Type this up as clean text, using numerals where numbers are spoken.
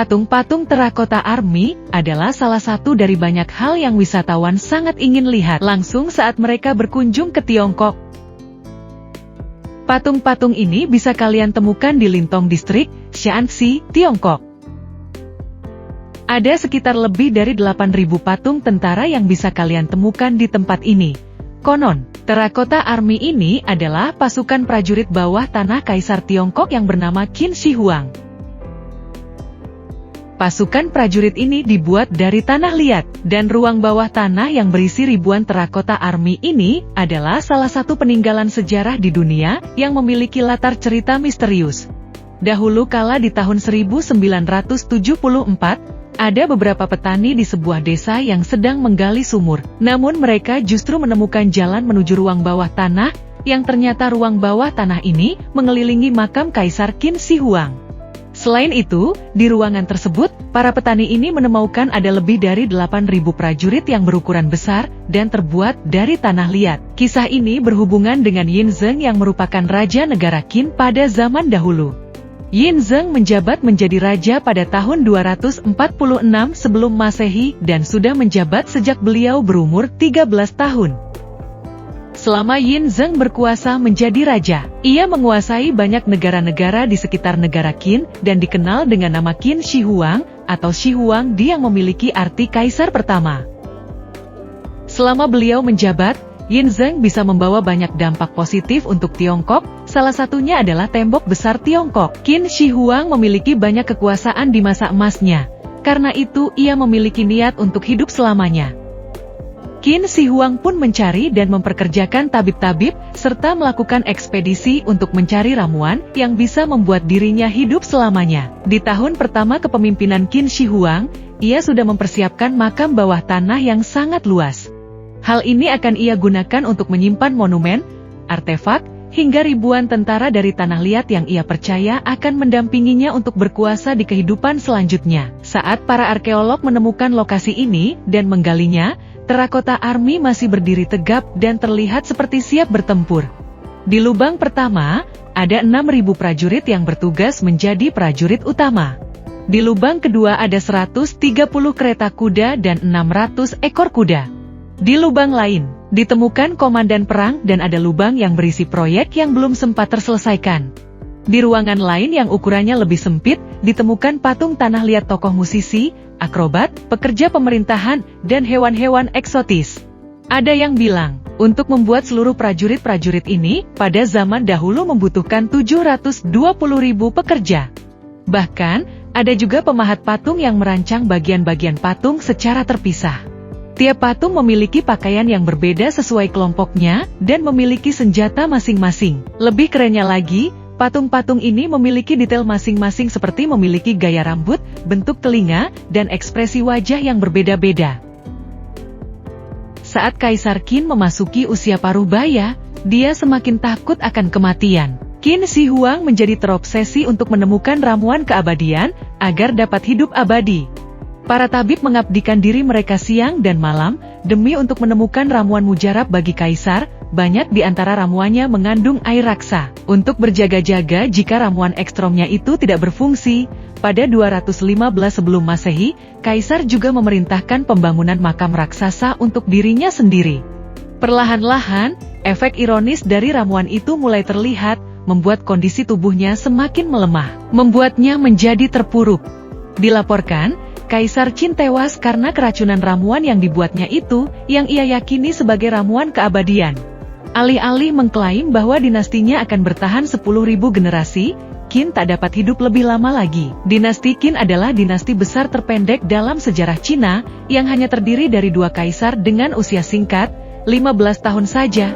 Patung-patung terakota army adalah salah satu dari banyak hal yang wisatawan sangat ingin lihat langsung saat mereka berkunjung ke Tiongkok. Patung-patung ini bisa kalian temukan di Lintong Distrik, Shaanxi, Tiongkok. Ada sekitar lebih dari 8.000 patung tentara yang bisa kalian temukan di tempat ini. Konon, terakota army ini adalah pasukan prajurit bawah tanah Kaisar Tiongkok yang bernama Qin Shi Huang. Pasukan prajurit ini dibuat dari tanah liat, dan ruang bawah tanah yang berisi ribuan terakota army ini adalah salah satu peninggalan sejarah di dunia yang memiliki latar cerita misterius. Dahulu kala di tahun 1974, ada beberapa petani di sebuah desa yang sedang menggali sumur. Namun mereka justru menemukan jalan menuju ruang bawah tanah, yang ternyata ruang bawah tanah ini mengelilingi makam Kaisar Qin Shi Huang. Selain itu, di ruangan tersebut, para petani ini menemukan ada lebih dari 8.000 prajurit yang berukuran besar dan terbuat dari tanah liat. Kisah ini berhubungan dengan Yin Zeng yang merupakan raja negara Qin pada zaman dahulu. Yin Zeng menjabat menjadi raja pada tahun 246 sebelum Masehi dan sudah menjabat sejak beliau berumur 13 tahun. Selama Yin Zeng berkuasa menjadi raja, ia menguasai banyak negara-negara di sekitar negara Qin dan dikenal dengan nama Qin Shi Huang atau Shi Huang Di yang memiliki arti kaisar pertama. Selama beliau menjabat, Yin Zeng bisa membawa banyak dampak positif untuk Tiongkok, salah satunya adalah tembok besar Tiongkok. Qin Shi Huang memiliki banyak kekuasaan di masa emasnya, karena itu ia memiliki niat untuk hidup selamanya. Qin Shi Huang pun mencari dan memperkerjakan tabib-tabib, serta melakukan ekspedisi untuk mencari ramuan yang bisa membuat dirinya hidup selamanya. Di tahun pertama kepemimpinan Qin Shi Huang, ia sudah mempersiapkan makam bawah tanah yang sangat luas. Hal ini akan ia gunakan untuk menyimpan monumen, artefak, hingga ribuan tentara dari tanah liat yang ia percaya akan mendampinginya untuk berkuasa di kehidupan selanjutnya. Saat para arkeolog menemukan lokasi ini dan menggalinya, terakota army masih berdiri tegap dan terlihat seperti siap bertempur. Di lubang pertama, ada 6.000 prajurit yang bertugas menjadi prajurit utama. Di lubang kedua ada 130 kereta kuda dan 600 ekor kuda. Di lubang lain, ditemukan komandan perang dan ada lubang yang berisi proyek yang belum sempat terselesaikan. Di ruangan lain yang ukurannya lebih sempit, ditemukan patung tanah liat tokoh musisi, akrobat, pekerja pemerintahan, dan hewan-hewan eksotis. Ada yang bilang, untuk membuat seluruh prajurit-prajurit ini, pada zaman dahulu membutuhkan 720.000 pekerja. Bahkan, ada juga pemahat patung yang merancang bagian-bagian patung secara terpisah. Tiap patung memiliki pakaian yang berbeda sesuai kelompoknya, dan memiliki senjata masing-masing. Lebih kerennya lagi, patung-patung ini memiliki detail masing-masing seperti memiliki gaya rambut, bentuk telinga, dan ekspresi wajah yang berbeda-beda. Saat Kaisar Qin memasuki usia paruh baya, dia semakin takut akan kematian. Qin Shi Huang menjadi terobsesi untuk menemukan ramuan keabadian, agar dapat hidup abadi. Para tabib mengabdikan diri mereka siang dan malam, demi untuk menemukan ramuan mujarab bagi Kaisar. Banyak di antara ramuannya mengandung air raksa. Untuk berjaga-jaga jika ramuan ekstromnya itu tidak berfungsi, pada 215 sebelum Masehi, Kaisar juga memerintahkan pembangunan makam raksasa untuk dirinya sendiri. Perlahan-lahan, efek ironis dari ramuan itu mulai terlihat, membuat kondisi tubuhnya semakin melemah, membuatnya menjadi terpuruk. Dilaporkan, Kaisar Qin tewas karena keracunan ramuan yang dibuatnya itu, yang ia yakini sebagai ramuan keabadian. Alih-alih mengklaim bahwa dinastinya akan bertahan 10.000 generasi, Qin tak dapat hidup lebih lama lagi. Dinasti Qin adalah dinasti besar terpendek dalam sejarah Cina, yang hanya terdiri dari 2 kaisar dengan usia singkat, 15 tahun saja.